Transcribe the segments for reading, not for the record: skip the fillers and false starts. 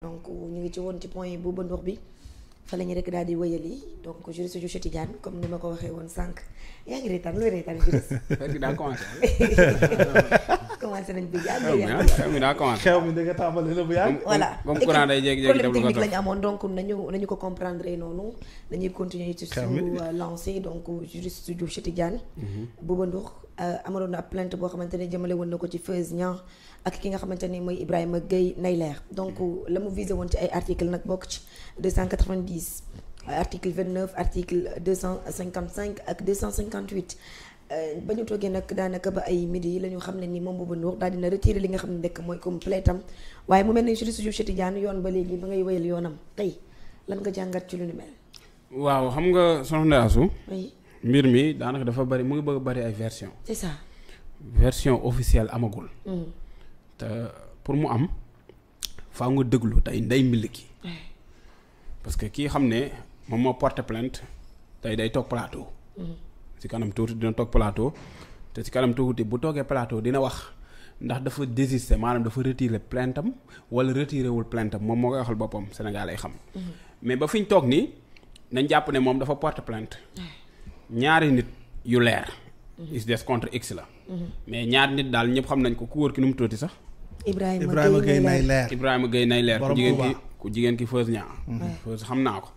donc ñu ngi ci woon ci point bu ba ndox bi fa la ñu rek daal di wëyali donc juriste Cheikh Tidiane comme ni ma ko waxee woon sànq yaa ngi reetaan looy reetaan juriste. daa commencé. commencé nañ bi xew mi daa commencé. xew mi da nga tàmbali la bu yàgg. voilà comme courant day jékki-jékki problème def lu ko technique toog. la ñu amoon donc nañu ko comprendre noonu dañuy continuer ci suñu lancé donc juriste Cheikh Tidiane. Bouba Ndour amaloon na ab plainte boo xamante ne jëmale woon na ko ci Feuz Niang ak ki nga xamante ne mooy Ibrahima Gueye Nayler donc la mu visé woon ci ay article nag bokk ci 290 article 29 article 255 ak 258 ba ñu toogee nag daanaka ba ay midi la ñu xam ne ni moom Bouba Ndour daal dina retiré li nga xam ne nekk mooy complète am waaye mu mel ne juriste Cheikh Tidiane yoon ba léegi ba ngay wéyal yoonam tey lan nga jàngat ci lu ni mel. waaw xam nga soxna Asou. oui mbir mi daanaka dafa bari mu ngi bëgg a bari ay version c'est ça. version officielle amagul. te pour mu am faaw nga déglu tey ndey mbill ki parce que kii xam ne moom moo porté plainte tey day toog plateau. ci kanam tuuti dina toog plateau te ci kanam tuuti bu toogee plateau dina wax ndax dafa désister maanaam dafa retirer plainte am wala retiré wul plainte am moom moo koy waxal boppam Sénégal ay xam. mais ba fi ñu toog nii nañ jàpp ne moom dafa porté plainte. ñaari nit yu leer. is des contre x la. mais ñaari nit daal ñëpp xam nañ ko ku wóor ki nu mu tuuti sax. Ibrahima Gueye Nayler Ibrahima Gueye Nayler borom ku jigéen ki Feuz Niang. Feuz xam naa ko.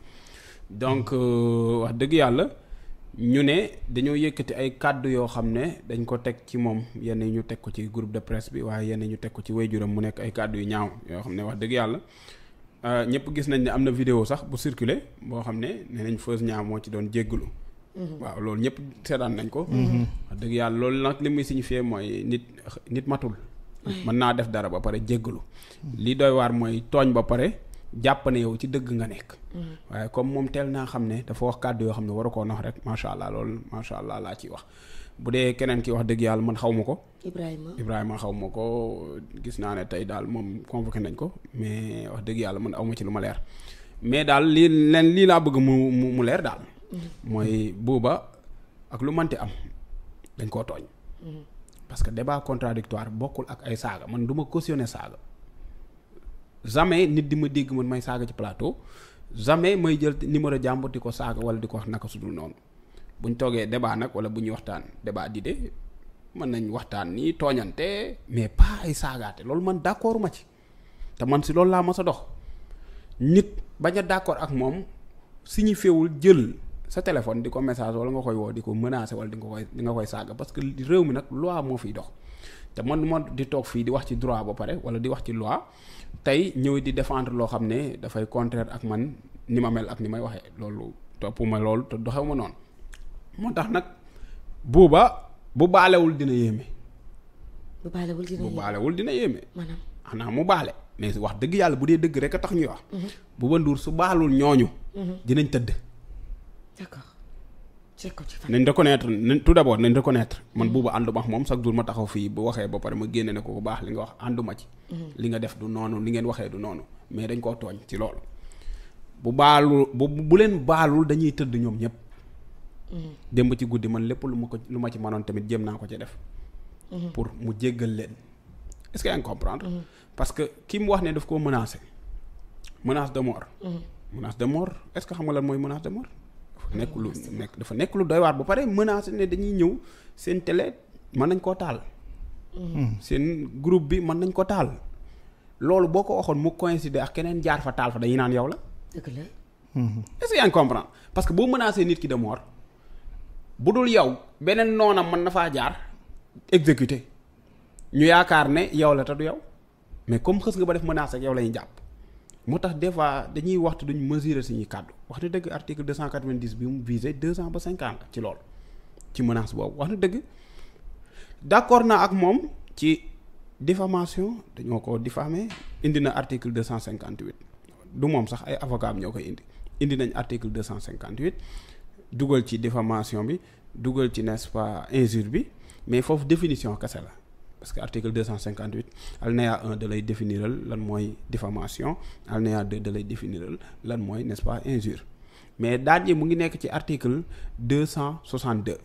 donc wax dëgg yàlla ñu ne dañoo yëkkati ay kàddu yoo xam ne dañ ko teg ci moom yenn yi ñu teg ko ci groupe de presse bi waaye yenn ñu teg ko ci waajuram mu nekk ay kàddu yu ñaaw yoo xam ne wax dëgg yàlla ñëpp gis nañ ne am na vidéo sax bu circulé boo xam ne nee nañ Feuz Niang moo ci doon jéggalu. waaw loolu ñëpp seetaan nañ ko. wax dëgg yàlla loolu nag li muy signifié mooy nit matul. mën naa def dara ba pare jéggalu. li doy waar mooy tooñ ba pare jàpp ne yow ci dëgg nga nekk. waaye comme moom teel naa xam ne dafa wax kàddu yoo xam ne waru koo nax rek macha allah loolu macha allah laa ciy wax bu dee keneen ki wax dëgg yàlla man xaw ma ko. Ibrahima xaw ma ko gis naa ne tey daal moom convoqué nañ ko mais wax dëgg yàlla man aw ma ci lu ma leer mais daal lii laa bëgg mu leer daal. mooy Bouba ak lu mënti am dañ koo tooñ. parce que débat contradictoire bokkul ak ay saaga man du ma cautionner saaga jamais nit di ma dégg man may saaga ci plateau jamais may jël numéro jàmbur di ko saaga wala di ko wax naka sudul noonu buñ toogee débat nag wala bu ñuy waxtaan débat d'idées mën nañ waxtaan nii tooñante mais pas ay saagaate loolu man d'accord ma ci te man si loolu laa ma sa dox nit bañ a d'accord ak moom signifiewul jël sa téléphone di ko message wala nga koy woo di ko menacer wala di nga koy saaga parce que réew mi nag loi moo fiy dox te man moo di toog fii di wax ci droit ba pare wala di wax ci loi tey ñëw di défendre loo xam ne dafay contraire ak man ni ma mel ak ni may waxee loolu toppuma loolu te doxew ma noonu moo tax nag Bouba bu baalewul dina yéeme. bu baalewul dina yéeme. maanaam xanaa mu baale mais wax dëgg yàlla bu dee dëgg rek a tax ñuy wax. Bouba Ndour su baalul ñooñu. dinañ tëdd. d'accord nañ reconnaître tout d'abord nañ reconnaître man Bouba ànduma ak moom chaque jour ma taxaw fii bu waxee ba pare ma génne ne ko bu baax li nga wax ànduma ci. li nga def du noonu li ngeen waxee du noonu mais dañ koo tooñ ci loolu. bu baalul bu leen baalul dañuy tëdd ñoom ñëpp. démb ci guddi man lépp lu ma ci mënoon tamit jéem naa ko ci def. pour mu jéggal leen est-ce que yaa ngi comprendre. parce que ki mu wax ne daf koo menacer menace de mort. menace de mort est-ce que xam nga lan mooy menace de mort. dafa nekk lu doy waar ba pare menacer ne dañuy ñëw seen télé mën nañ koo taal. seen groupe bi mën nañ ko taal. loolu boo ko waxoon mu coïncider ak keneen jaar fa taal fa dañuy naan yow la. dëgg la. est-ce que yaa ngi comprendre parce que boo menacer nit ki de mort bu dul yow beneen noonam mën na faa jaar exécuter ñu yaakaar ne yow la te du yow mais comme xës nga ba def menace ak yow la ñuy jàpp. moo tax des fois dañuy waxtu duñ mesurer suñuy kàddu wax na dëgg article 290 bi mu visé 2 ans ba 50 ci loolu ci menace boobu wax na dëgg d'accord naa ak moom ci diffamation dañoo ko diffamé indi na article 258 du moom sax ay avocat am ñoo koy indi nañ article 258 dugal ci diffamation bi dugal ci n'est-ce pas injure bi mais foofu définition kese la parce que article 258 alinéa 1 da lay définiral lan mooy diffamation alinéa 2 da lay définiral lan mooy n'est-ce pas injure mais daal ji mu ngi nekk ci article 262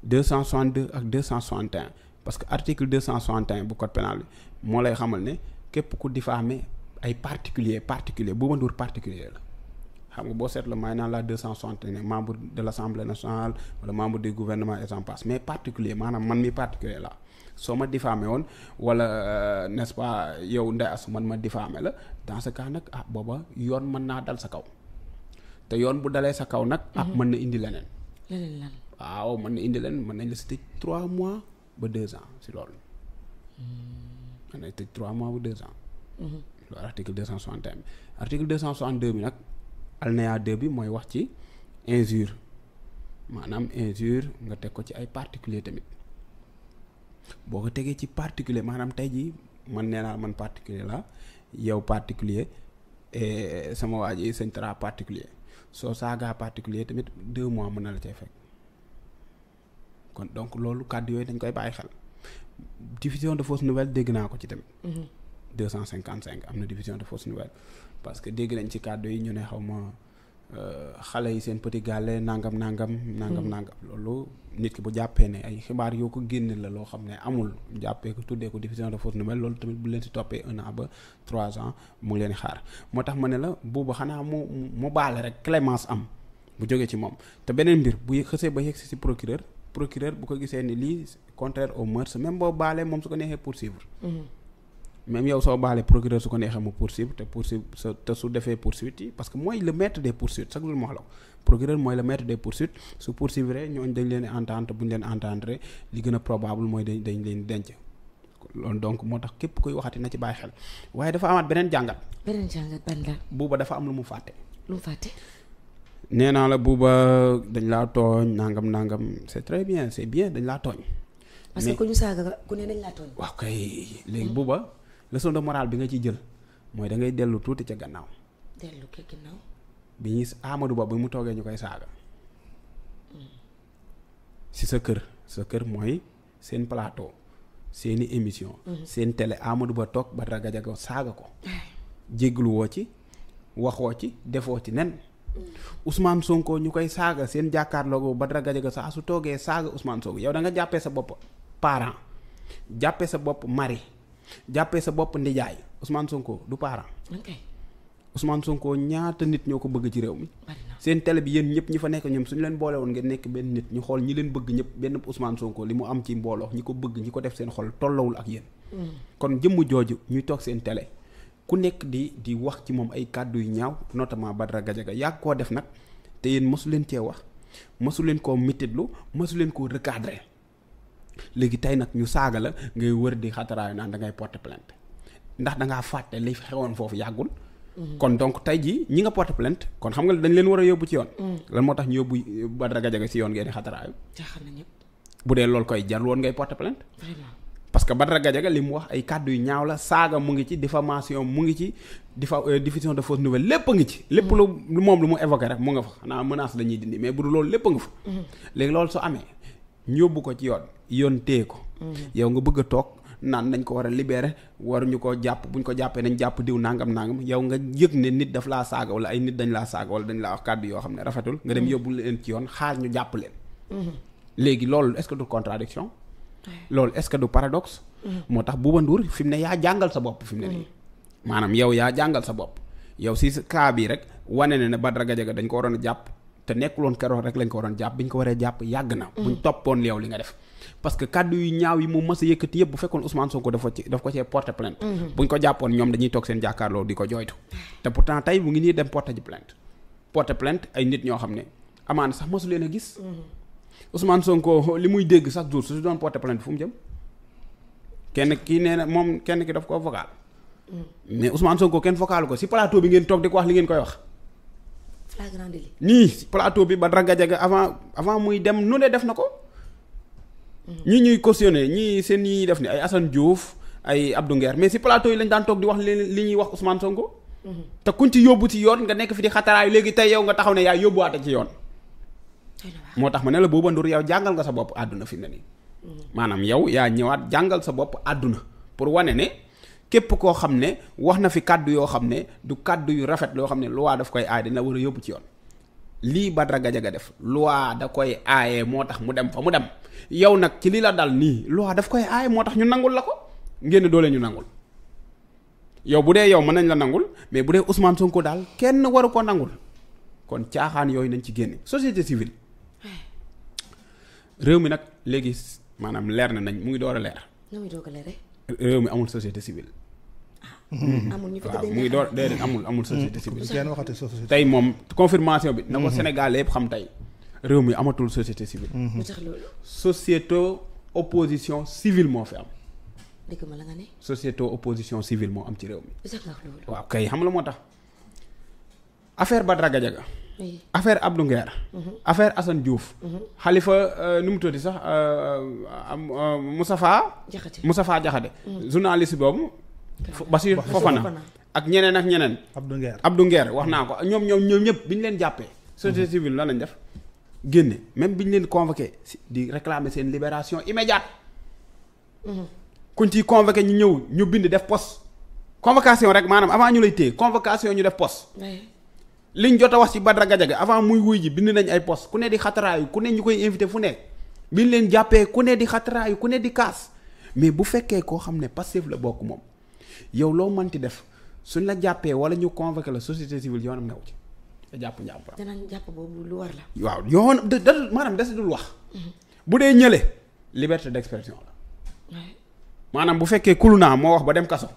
262 ak 261 parce que article 261 bu code pénal bi moo lay xamal ne képp ku diffamer ay particulier Bouba Ndour particulier la xam nga boo seetlu may naan la 261 membre de l'Assemblée nationale wala membre du gouvernement et j'en passe mais particulier maanaam man mi particulier la soo ma diffamé woon wala n'est-ce pas yow Ndeye Astou man ma diffamé la dans ce cas nag booba yoon mën naa dal sa kaw te yoon bu dalee sa kaw nag mën na indi leneen waaw mën na indi leneen mën nañ la si tëj 3 mois ba 2 ans si loolu mën nañ tëj 3 mois ba 2 ans loolu article 261 bi article 262 bi nag alinéa 2 bi mooy wax ci injure maanaam injure nga teg ko ci ay particulier tamit boo ko tegee ci particulier maanaam tey jii man nee naa man particulier la yow particulier et sama waa ji sëñ Tra particulier soo saagaa particulier tamit 2 mois mën na la cay fekk kon donc loolu kàddu yooyu dañ koy bàyyi xel diffusion de fausse nouvelle dégg naa ko ci tamit 255 am na diffusion de fausse nouvelle parce que dégg nañ ci kàddu yi ñu ne xaw ma xale yi seen petit gàlle nangam loolu nit ki bu jàppee ne ay xibaar yoo ko génne la loo xam ne amul jàppee ko tuddee ko diffusion de fausse nouvelle loolu tamit bu leen si toppee 1 an ba 3 ans mu ngi leen xaar moo tax ma ne la boobu xanaa mu baale rek clémence am bu jógee ci moom te beneen mbir bu xësee ba yegg si procureur bu ko gisee ni lii contraire aux mœurs même boo baalee moom su ko neexee poursuivre même yow soo baalee procureur su ko neexee mu poursuivre te su defee poursuite yi parce que mooy le maître des poursuites chaque jour moo la ko procureur mooy le maître des poursuites su poursuivre ñooñu dañ leen entendre bu ñu leen entendre li gën a probable mooy dañ leen denc loolu donc moo tax képp koy waxati na ci bàyyi xel waaye dafa amaat beneen jàngat ban la Bouba dafa am lu mu fàtte nee naa la Bouba dañ laa tooñ nangam c'est très bien c'est bien dañ laa tooñ parce que ku ñu saaga ku ne dañ laa tooñ waaw kay léegi Bouba leçon de morale bi nga ciy jël mooy da ngay dellu tuuti ca gannaaw bi ñuy Amadou Ba bi mu toogee ñu koy saaga si sa kër mooy seen plateau seeni émission seen télé Amadou Ba toog ba ragajago saaga ko jégglu woo ci waxoo ci defoo ci nen Ousmane Sonko ñu koy saaga seen jàkkaarloo ba ragajago saa su toogee saaga Ousmane Sonko yow da nga jàppee sa bopp parent jàppee sa bopp mari jàppee sa bopp ndijaay Ousmane Sonko du parent Ousmane Sonko ñaata nit ñoo ko bëgg ci réew mi seen télé bi yéen ñëpp ñi fa nekk ñoom suñu leen boole woon ngeen nekk benn nit ñu xool ñi leen bëgg ñëpp benn Ousmane Sonko li mu am ci mbooloo ñi ko bëgg ñi ko def seen xol tollawul ak yéen kon jëmm jooju ñuy toog seen télé ku nekk di wax ci moom ay kàddu yu ñaaw notamment Badara Gadiaga yàgg koo def nag te yéen mosu leen cee wax mosu leen koo mititlu mosu leen koo recadrer léegi tey nag ñu saaga la ngay wër di xataraayu naan da ngay porter plainte ndax da ngaa fàtte li xewoon foofu yàggul. kon donc tey jii ñi nga porter plainte kon xam nga dañ leen war a yóbbu ci yoon. lan moo tax ñu yóbbu Badara Gadiaga ci yoon ngeen di xataraayu. jaaxal na ñëpp. bu dee loolu koy jar woon ngay porter plainte. vraiment parce que Badara Gadiaga li mu wax ay kàddu yu ñaaw la saaga mu ngi ci diffamation mu ngi ci diffusion de fausses nouvelles lépp a ngi ci. lépp lu moom lu mu évoqué rek mu nga fa xanaa menace la ñuy dindi mais bu dul loolu lépp a nga fa. léegi loolu su amee ñu yóbbu ko ci yoon téye ko. yow nga bëgg a toog naan nañ ko war a libérer waruñu ko jàpp buñ ko jàppee nañ jàpp diw nangam yow nga yëg ne nit daf laa saaga wala ay nit dañ laa saaga wala dañ laa wax kàddu yoo xam ne rafetul nga dem yóbbu leen ci yoon xaar ñu jàpp leen. léegi loolu est-ce que du contradiction loolu est-ce que du paradoxe. moo tax Bouba Ndour fi mu ne yaa jàngal sa bopp fi mu ne nii. maanaam yow yaa jàngal sa bopp yow si cas bii rek wane ne Badara Gadiaga dañ ko waroon a jàpp te nekkuloon keroog rek lañ ko waroon jàpp biñ ko waree jàpp yàgg na. buñ toppoon yow li nga def. parce que kàddu yu ñaaw yi mu mës a yëkkati yëpp bu fekkoon Ousmane Sonko daf ko cee porter plainte. buñ ko jàppoon ñoom dañuy toog seen jàkkaarloo di ko jooytu. te pourtant tey mu ngi nii dem porter ji plainte. porter plainte ay nit ñoo xam ne amaana sax mësu leen a gis. Ousmane Sonko li muy dégg chaque jour su doon porter plainte fu mu jëm. kenn kii nee na moom kenn ki daf ko vocal. mais Ousmane Sonko kenn vocalu ko si plateau bi ngeen toog di ko wax li ngeen koy wax. flagrant délit. nii si plateau bi Badara Gadiaga avant muy dem nu ne def na ko. ñii ñuy cautionné ñii seen ñi def ni ay Assane Diouf ay Abdou Nguer mais si plateau yi lañ daan toog di wax li ñuy wax Ousmane Sonko. te kuñ ci yóbbu ci yoon nga nekk fi di xataraayu léegi tey yow nga taxaw ne yaa yóbbuwaate ci yoon. moo tax ma ne la Bouba Ndour yow jàngal nga sa bopp àdduna fi mu ne nii. maanaam yow yaa ñëwaat jàngal sa bopp àdduna pour wane ne képp koo xam ne wax na fi kàddu yoo xam ne du kàddu yu rafet loo xam ne loi daf koy aay dina war a yóbbu ci yoon. lii Badara Gadiaga def loi da koy aaye moo tax mu dem fa mu dem yow nag ci li la dal nii loi daf koy aaye moo tax ñu nangul la ko ngeen doole ñu nangul yow bu dee yow mën nañ la nangul mais bu dee Ousmane Sonko daal kenn waru ko nangul kon caaxaan yooyu nañ ci génne société civile réew mi nag léegi maanaam leer na nañ mu ngi door a leer. réew mi amul société civile. amul ñu fi waaw mu ngi door déedéet amul société civile. kenn waxati société tey moom confirmation bi. na ko Sénégal yëpp xam tey réew mi amatul société civile. lu tax loolu. société opposition civile moo fi am. dëgg ma la nga ne. société opposition civile moo am ci réew mi. lu tax nga wax loolu. waaw kay xam la moo tax affaire Badara Gadiaga. affaire Abdou Nguer. affaire Assane Diouf. Khalifa nu mu tuddati sax Moustapha Diakhaté. journaliste boobu. Bassirou Fofana ak ñeneen. Abdou Nguer wax naa ko ñoom ñëpp bi ñu leen jàppee. société civile lan lañ def génne même bi ñu leen convoqué di réclamer seen libération immédiate. kuñ ciy convoqué ñu ñëw ñu bind def poste. convocation rek maanaam avant ñu lay téye convocation ñu def poste. liñ jot a wax ci Badara Gadiaga avant muy wuy ji bind nañ ay poste ku ne di xataraayu ku ne ñu koy invité fu nekk biñ leen jàppee ku ne di xataraayu ku ne di kaas mais bu fekkee koo xam ne Pastef la bokk moom yow loo mënti def suñ la jàppee wala ñu convoqué la société civile yoonam new ci te jàpp njàmburam. danañ jàpp boobu lu war la. waaw yoon da maanaam des dul wax. bu dee ñële liberté d'expression la. maanaam bu fekkee kulunaa moo wax ba dem kaso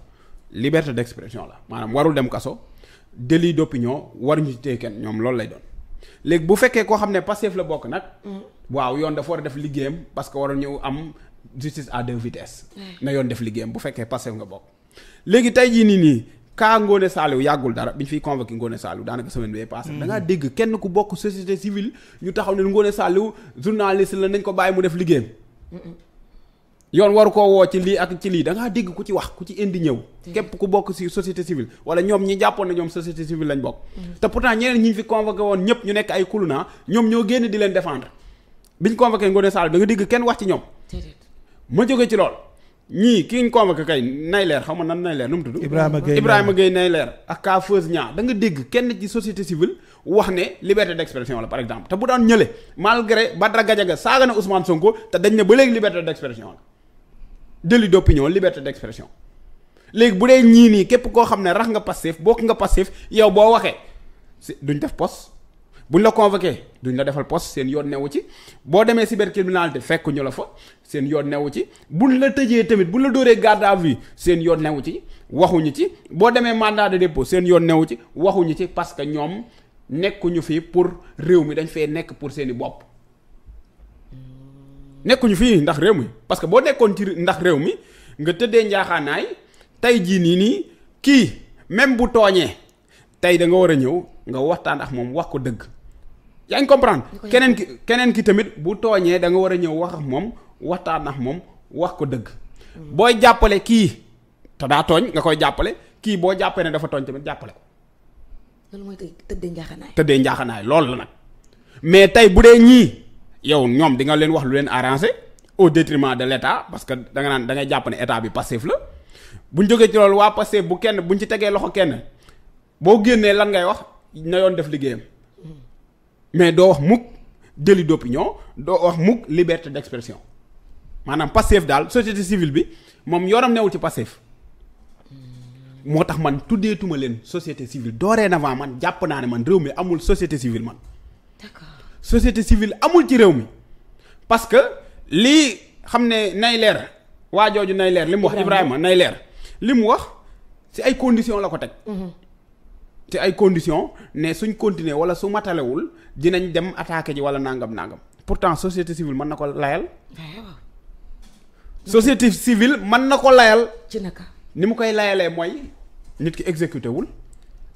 liberté d'expression la maanaam warul dem kaso. délit d'opinion waruñu ci téye kenn ñoom loolu lay doon léegi bu fekkee koo xam ne Pastef la bokk nag. waaw yoon dafa war a def liggéeyam parce que waroon ñëw am justice à deux vitesses. na yoon def liggéeyam bu fekkee Pastef nga bokk. léegi tey jii nii kaa Ngoné Saliou yàggul dara bi ñu fiy convoqué Ngoné Saliou daanaka semaine bee passé. da ngaa dégg kenn ku bokk société civile ñu taxaw ne Ngoné Saliou journaliste la nañ ko bàyyi mu def liggéeyam. yoon waru koo woo ci lii ak ci lii da ngaa dégg ku ci wax ku ci indi ñëw. képp ku bokk ci société civile wala ñoom ñi jàppoon na ñoom société civile lañ bokk. te pourtant ñeneen ñi ñu fi convoqué woon ñëpp ñu nekk ay kuluna ñoom ñoo génn di leen défendre biñ convoqué Ngoné Saliou da nga dégg kenn wax ci ñoom. ma jóge ci lool ñii ki ñu convoqué kay nay leer xam nga nan nay leer nu mu tudd. Ibrahima Gueye nay leer ak ka Feuz Niang da nga dégg kenn ci société civile wax ne liberté d'expression la par exemple te bu daan ñële malgré Badara Gadiaga saaga na Ousmane Sonko te dañ ne ba léegi liberté d'expression la. délit d'opinion liberté d'expression léegi bu dee ñii nii képp koo xam ne rax nga Pastef bokk nga Pastef yow boo waxee duñ def poste buñ la convoqué duñ la defal poste seen yoon newu ci boo demee cybercriminalité fekk ñu la fa seen yoon newu ci buñ la tëjee tamit buñ la dóoree garde à vue seen yoon newu ci waxuñu ci boo demee mandat de dépôt seen yoon newu ci waxuñu ci parce que ñoom nekkuñu fi pour réew mi dañ fee nekk pour seeni bopp nekkuñu fii ndax réew mi parce que boo nekkoon ci ndax réew mi nga tëddee njaaxaanaay tey jii nii kii même bu tooñee tey da nga war a ñëw nga waxtaan ak moom wax ko dëgg yaa ngi comprendre keneen ki tamit bu tooñee da nga war a ñëw wax ak moom waxtaan ak moom wax ko dëgg booy jàppale kii te daa tooñ nga koy jàppale kii boo jàppee ne dafa tooñ tamit jàppale ko. loolu mooy tëddee njaaxaanaay. tëddee njaaxaanaay loolu la nag mais tey bu dee ñii. yow ñoom di nga leen wax lu leen arrangé au détriment de l'état parce que da nga naan da ngay jàpp ne état bi passif la buñ jógee ci loolu waa passif bu kenn buñ ci tegee loxo kenn boo génnee lan ngay wax na yoon def liggéeyam mais doo wax mukk délit d'opinion doo wax mukk liberté d'expression maanaam passif daal société civile bi moom yoonam newul ci passif moo tax man tuddeetuma leen société civile dorénavant man jàpp naa ne man réew mi amul société civile man. D'accord. société civile amul ci réew mi parce que lii xam ne nay leer waa jooju nay leer li mu wax Ibrahima nay leer li mu wax ci ay conditions la ko teg ci ay conditions ne suñ continuer wala su matalewul dinañ dem attaquer ji wala nangam pourtant société civile mën na ko layal société civile mën na ko layal ci naka ni mu koy layalee mooy nit ki exécuté wul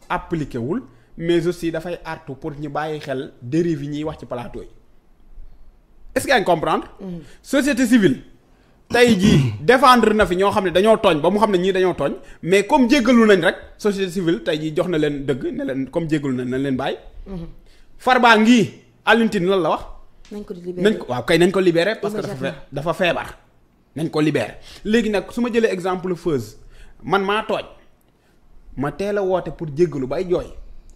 appliqué wul mais aussi dafay artu pour ñu bàyyi xel dérive yi ñuy wax ci plateau yi est-ce que yaa ngi comprendre. société civile tey jii défendre na fi ñoo xam ne dañoo tooñ ba mu xam ne ñii dañoo tooñ mais comme jéggalu nañ rek société civile tey jii jox na leen dëgg ne leen comme jéggalu nañ leen bàyyi. Farba ngii Alioune Tine lan la wax. nañ ko libéré waaw kay nañ ko libéré parce que dafa feebar. nañ ko libéré léegi nag su ma jëlee exemple Feuz man maa tooñ ma teel a woote pour jéggalu bay jooy.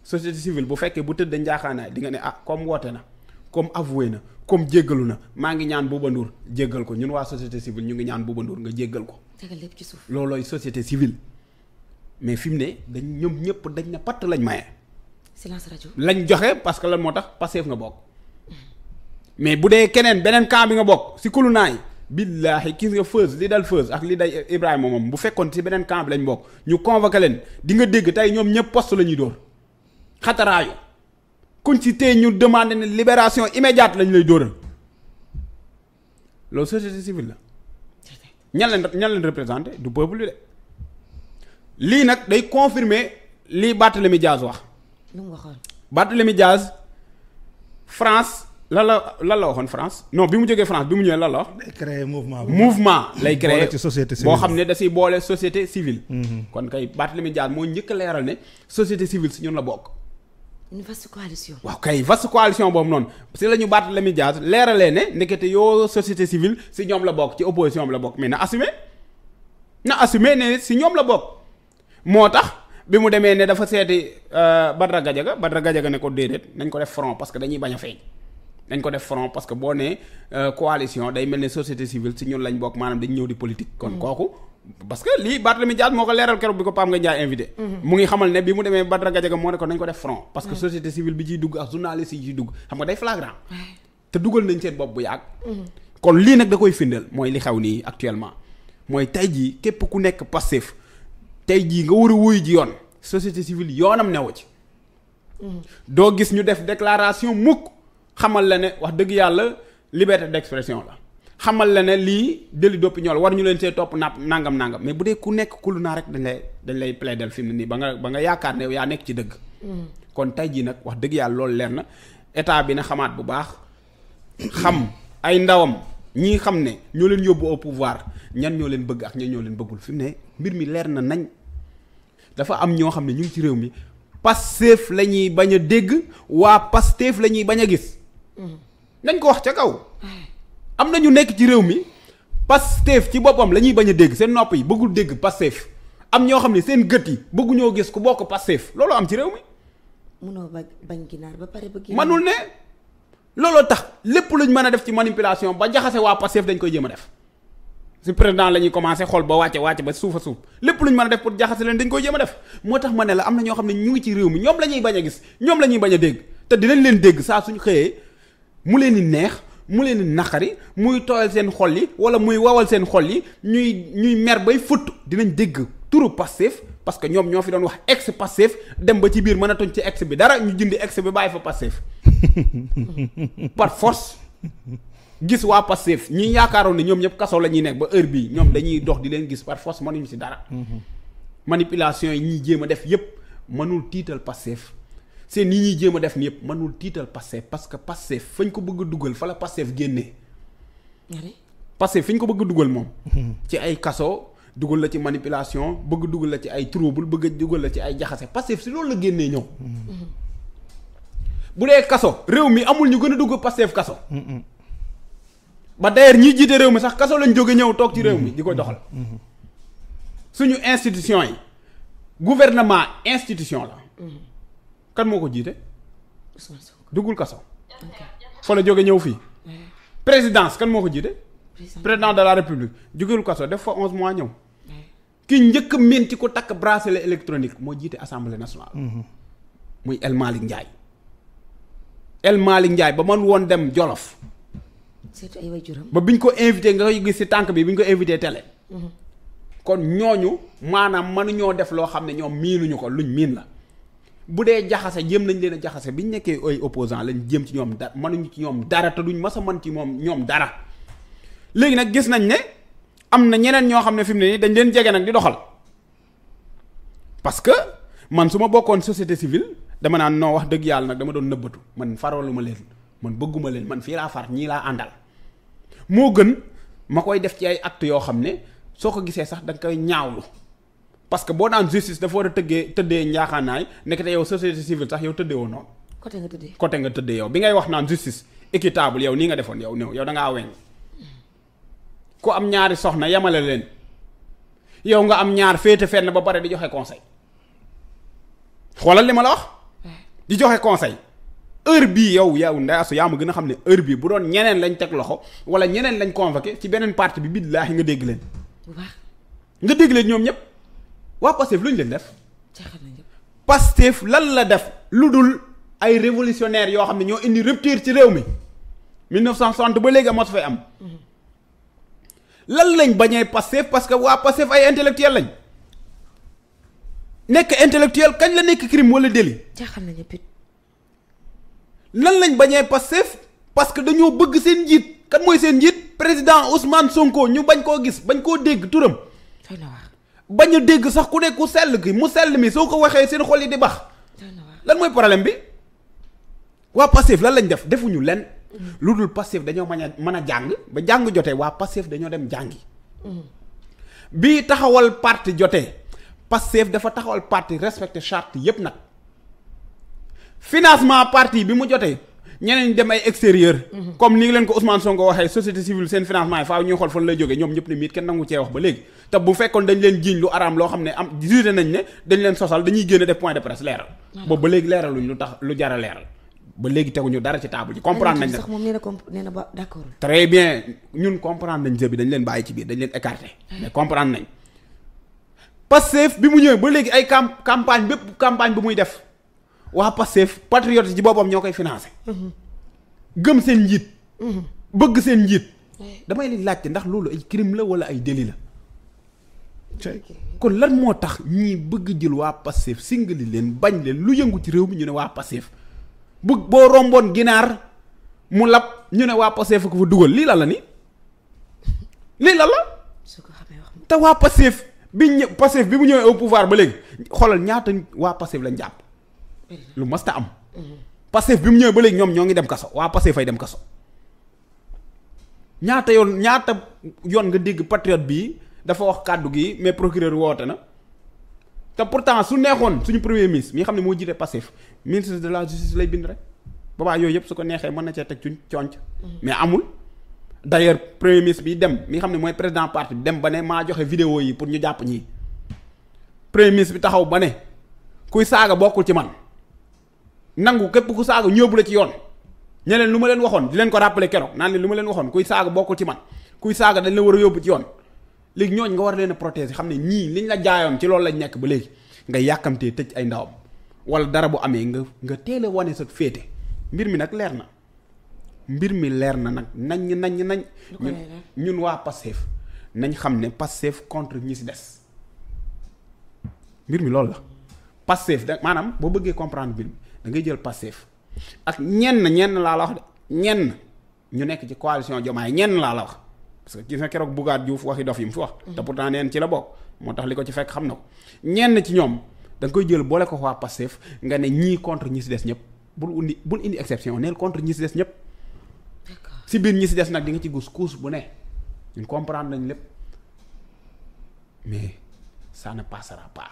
société civile bu fekkee bu tëdd njaaxaanaay di nga ne ah comme woote na comme avoué na comme jéggalu na maa ngi ñaan Bouba Ndour jéggal ko ñun waa société civile ñu ngi ñaan Bouba Ndour nga jéggal ko. tegal lépp ci suuf. loolooy société civile mais fi mu ne dañ ñoom ñëpp dañ ne patt lañ maye. silence rajo lañ joxe parce que lan moo tax Pastef nga bokk mais bu dee keneen beneen camp bi nga bokk si kulunaay billaahi gis nga Feuz li dal Feuz ak li day Ibrahima moom bu fekkoon si beneen camp bi lañ bokk ñu convoqué leen di nga dégg tey ñoom ñëpp poste la ñuy dóor xataraayu kuñ ci tey ñu demandé ne libération immédiate lañ lay dóoral loolu société civile la ñan leen représenté du peuple de lii nag day confirmer lii Barthélémy Dias wax. lu mu waxoon Barthélémy Dias France lan la waxoon France non bi mu jógee France bi mu ñëwee lan la wax. day créer mouvement lay créer ci société civile boo xam ne da siy boole société civile. kon kay Barthélémy Dias moo njëkk a leeral ne société civile si ñun la bokk. une vaste coalition. waaw kay vaste coalition boobu noonu si la ñu Barthélémy Dias leeralee ne ndekete yoo société civile si ñoom la bokk ci opposition bi la bokk mais na assumer ne si ñoom la bokk moo tax. bi mu demee ne dafa seeti Badara Gadiaga ne ko déedéet nañ ko def front parce que dañuy bañ a feeñ nañ ko def front parce que boo nee coalition day mel ne société civile si ñun lañ bokk maanaam dañ ñëw di politique. kon kooku parce que lii Barthélémy Dias moo ko leeral keroog bi ko Pape Ngagne Ndiaye invité. mu ngi xamal ne bi mu demee Badara Gadiaga moo ne ko nañ ko def front. parce que société civile bi ciy dugg ak journaliste yi ciy dugg xam nga day flagrant. te dugal nañ seen bopp bu yàgg. kon lii nag da koy firndeel mooy li xew nii actuellement mooy tey jii képp ku nekk Pastef tey jii nga war a wuyu ji yoon société civile yoonam newu ci doo gis ñu def déclaration mukk xamal la ne wax dëgg yàlla liberté d'expression la xamal la ne lii délit d'opinion la war ñu leen see topp nangam mais bu dee ku nekk kulu naa rek dañ lay plaider fi mu ne nii ba nga yaakaar ne yaa nekk ci dëgg kon tey jii nag wax dëgg yàlla loolu leer na état bi na xamaat bu baax xam ay ndawam ñii xam ne ñoo leen yóbbu au pouvoir ñan ñoo leen bëgg ak ñan ñoo leen bëggul fi mu ne mbir mi leer na nañ dafa am ñoo xam ne ñu ngi ci réew mi Pastef la ñuy bañ a dégg waa Pastef la ñuy bañ a gis nañ ko wax ca kaw am na ñu nekk ci réew mi Pastef ci boppam la ñuy bañ a dégg seen nopp yi bëggul dégg Pastef am ñoo xam ne seen gët yi bëgguñoo gis ku bokk Pastef loolu am ci réew mi. munoo bañ ginaar ba pare bëgg. manul ne looloo tax lépp luñ mën a def ci manipulation ba jaxase waa Pastef dañ koy jéem a def. si président la ñuy commencé xool ba wàcce ba suuf a suuf lépp lu ñu mën a def pour jaxase leen dañ koy jéem a def moo tax ma ne la am na ñoo xam ne ñu ngi ci réew mi ñoom la ñuy bañ a gis ñoom la ñuy bañ a dégg te dinañ leen dégg saa suñu xëyee mu leen di neex mu leen di naqari muy tooyal seen xol yi wala muy wawal seen xol yi ñuy mer bay futt dinañ dégg turu Pastef parce que ñoom ñoo fi doon wax ex Pastef dem ba ci biir mënatuñ ci ex bi dara ñu jëndi ex bi bàyyi fa Pastef par force. gis waa Pastef ñi yaakaaroon ne ñoom ñëpp kaso la ñuy nekk ba heure bii ñoom dañuy dox di leen gis par force mënuñu ci dara. manipulation yi ñuy jéem a def yëpp mënul tiital Pastef seen yi ñuy jéem a def ni yëpp mënul tiital Pastef parce que Pastef fañ ko bëgg a dugal fa la Pastef génnee. Pastef fi ñu ko bëgg a dugal moom. ci ay kaso dugal la ci manipulation bëgg dugal la ci ay trouble bëgg dugal la ci ay jaxase Pastef si loolu la génnee ñëw. bu dee kaso réew mi amul ñu gën a dugg Pastef kaso. ba d'ailleurs ñi jiite réew mi sax kaso lañ jóge ñëw toog ci réew mi di ko doxal suñu institution yi gouvernement institution la kan moo ko jiite duggul kaso fa la jóge ñëw fii présidence kan moo ko jiite président de la république jógewul kaso def fa 11 mois ñëw ki njëkk miin ci ko takk bracelet électronique moo jiite assemblée nationale muy El Malick Ndiaye ba man woon dem Jolof surtout ay waajuram ba biñ ko invité nga koy gis ci tànk bi biñ ko invité télé. kon ñooñu maanaam mënuñoo def loo xam ne ñoom miinuñu ko luñ miin la bu dee jaxase jéem nañ leen a jaxase biñ nekkee ay opposant lañ jéem ci ñoom dara mënuñu ci ñoom dara te duñ mas a mën ci ñoom dara. léegi nag gis nañ ne am na ñeneen ñoo xam ne fi mu ne nii dañ leen jege nag di doxal parce que man su ma bokkoon société civile dama naan noo wax dëgg yàlla nag dama doon nëbbatu man faraluma leen man bëgguma leen man fii laa far ñii laa àndal. moo gën ma koy def ci ay actes yoo xam ne soo ko gisee sax da nga koy ñaawlu parce que boo daan justice dafa war a tëddee njaaxaanaay nekk te yow société civile sax yow tëddee woo noonu. côté nga tëddee yow bi ngay wax naan justice équitable yow nii nga defoon yow da ngaa weñ ku am ñaari soxna yemale leen yow nga am ñaar féete fenn ba pare di joxe conseil xoolal li ma la wax. di joxe conseil. heure bii yow Ndeye Astou yaa ma gën a xam ne heure bii bu doon ñeneen lañ teg loxo wala ñeneen lañ convoqué ci beneen parti bi billaahi nga dégg leen. nga dégg leen ñoom ñëpp waa Pastef lu ñu leen def Pastef lan la def lu dul ay révolutionnaires yoo xam ne ñoo indi rupture ci réew mi 1960 ba léegi moo fay am lan lañ bañee Pastef parce que waa Pastef ay intellectuel lañ nekk intellectuel kañ la nekk crime wala délit. jaaxal nañu pit. lan lañ bañee Pastef parce que dañoo bëgg seen njiit kan mooy seen njiit président Ousmane Sonko ñu bañ koo gis bañ koo dégg turam. bañ a dégg sax ku ne ku sell ki mu sell mi soo ko waxee seen xol yi di bax lan mooy problème bi waa Pastef lan lañ def defuñu len lu dul Pastef dañoo mën a jàng ba jàng jotee waa Pastef dañoo dem jàngi bii taxawal parti jotee Pastef dafa taxawal parti respecté charte yépp nag financement parti bi mu jotee ñeneen ñi dem ay extérieur comme ni ngi leen ko Ousmane Sonko waxee société civile seen financement yi faaw ñuy xool fan lay jógee ñoom ñëpp ne miit kenn nangu cee wax ba léegi te bu fekkoon dañ leen jiiñ lu araam loo xam ne am jugé nañ ne dañ leen sosal dañuy génne def point de presse leeral boobu ba léegi leeraluñ lu tax lu jar a leeral ba léegi teguñu dara ci table ji comprendre nañ sax moom nee na ba d'accord très bien ñun comprendre nañ jeu bi dañ leen bàyyi ci biir dañ leen écarté mais comprendre nañ Pastef bi mu ñëwee ba léegi ay campagne bépp campagne bu muy def waa Pastef patriote ci boppam ñoo koy financé gëm seen njiit bëgg seen njiit damay li laajte ndax loolu ay crime la wala ay délit la kon lan moo tax ñii bëgg jël waa Pastef singali leen bañ leen lu yëngu ci réew mi ñu ne waa Pastef bëgg boo romboon ginaar mu lab ñu ne waa Pastef ko fa dugal lii la ni lii la te waa Pastef Pastef bi mu ñëwee au pouvoir ba léegi xoolal ñaata waa Pastef lañ jàpp lu masta am Pastef bi mu ñëwee ba léegi ñoom ñoo ngi dem kaso waa Pastef fay dem kaso ñaata yoon nga dégg patriote bii dafa wax kàddu gi mais procureur woote na te pourtant su neexoon suñu premier ministre mi xam ne moo jiite Pastef ministre de la justice lay bind rek boobaa yooyu yëpp su ko neexee mën na cee teg ci conc mais amul d'ailleurs premier ministre bi dem mi xam ne mooy président parti bi dem ba ne maa joxe vidéo yi pour ñu jàpp ñii premier ministre bi taxaw ba ne kuy saaga bokkul ci man nangu képp ku saaga ñóbbu la ci yoon ñeneen lu ma leen waxoon di leen ko rappeler keroog naan leen lu ma leen waxoon kuy saaga bokkul ci man kuy saaga dañ la war a yóbbu ci yoon léegi ñooñ nga war leen a protéger xam ne ñii liñ la jaayoon ci loolu lañ nekk ba léegi nga yàkkamtee tëj ay ndawam wala dara bu amee nga teel a wane sa féete mbir mi nag leer na mbir mi leer na nag nañ ñun waa Pastef nañ xam ne Pastef contre ñi si des mbir mi loolu la Pastef da maanaam boo bëggee comprendre mbir mi da ngay jël Pastef ak ñenn laa la wax de ñenn ñu nekk ci coalition Diomaye ñenn laa la wax parce que gis nga keroog Bougaat Diouf waxi dof yi mu fi wax te pourtant neen ci la bokk moo tax li ko ci fekk xam na ko ñenn ci ñoom da nga koy jël boole ko waa Pastef nga ne ñii contre ñi si des ñëpp bul indi exception neel contre ñi si des ñëpp si biir ñi si des nag di nga ci gus kuus bu ne ñun comprendre nañ lépp mais ça ne passera pas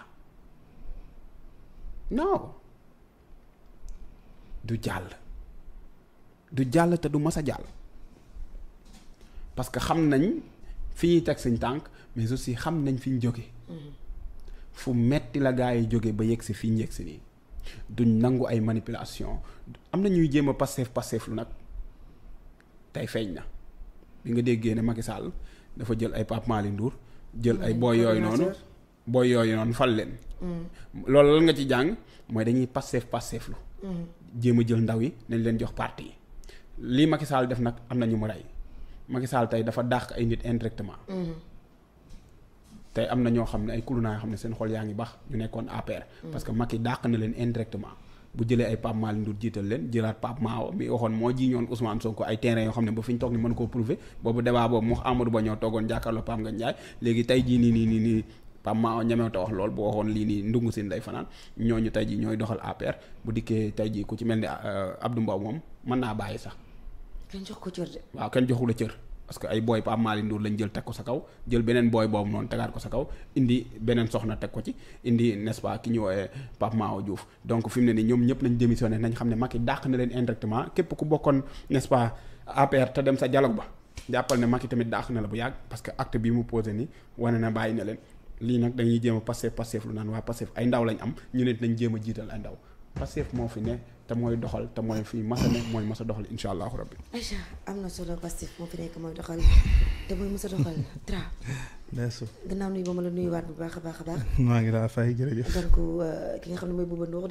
non du jàll te du mas a jàll parce que xam nañ fi ñuy teg suñ tànk mais aussi xam nañ fi ñu jóge fu metti la gaa yi jóge ba yegg si fii ñu yegg si nii duñ nangu ay manipulation am na ñuy jéem a Pastef lu nag tey feeñ na bi nga déggee ne Macky Sall dafa jël ay Pape Malick Ndour jël ay booy yooyu noonu fal leen loolu lan nga ci jàng mooy dañuy Pastef lu jéem a jël ndaw yi nañ leen jox parti yi lii Macky Sall def nag am na ñu mu rey Macky Sall tey dafa dàq ay nit indirectement tey am na ñoo xam ne ay kulunaa yoo xam ne seen xol yaa ngi baax ñu nekkoon APR parce que Macky dàq na leen indirectement bu jëlee ay Pape Malick Ndour jiital leen jëlaat Pape Mao mi waxoon moo ji ñoon Ousmane Sonko ay terrain yoo xam ne ba fi ñu toog ni mën koo prouver boobu débat boobu mu Amadou Ba ñoo toogoon jàkkaarloo Pape Ngagne Ndiaye léegi tey jii nii Pape Mao ñemewta wax lool bu waxoon lii nii ndungu sin day fanaan ñooñu tey jii ñooy doxal APR bu dikkee tey jii ku ci mel ni Abdou Mbow moom mën naa bàyyi sax kenn jox ko cër de waaw kenn joxu la cër parce que ay booy Pape Malick Ndour lañ jël teg ko sa kaw jël beneen booy boobu noonu tegaat ko sa kaw indi beneen soxna teg ko ci indi n'est-ce pas ki ñu woowee Pape Mao Diouf donc fi mu ne nii ñoom ñëpp nañ démissionné nañ xam ne Macky dàq na leen indirectement képp ku bokkoon n'est-ce pas APR te dem sa dialogue ba jàppal ne Macky tamit dàq na la bu yàgg parce que acte bi mu posé ni wane na bàyyi na leen lii nag dañuy jéem a Pastef lu naan waa Pastef ay ndaw lañ am ñu ne nañ jéem a jiital ay ndaw Pastef moo fi ne te mooy doxal te mooy fii masa ne mooy masa doxal incha allahu rabbi. Aïcha am na solo Pastef moo fi nekk mooy doxal te mooy Moussa Doxal Tra. Ndeesu. gannaaw nuyu ba ma la nuyuwaat bu baax a baax a baax. maa ngi laa fay jërëjëf. donc ki nga xam ne mooy Bouba Ndour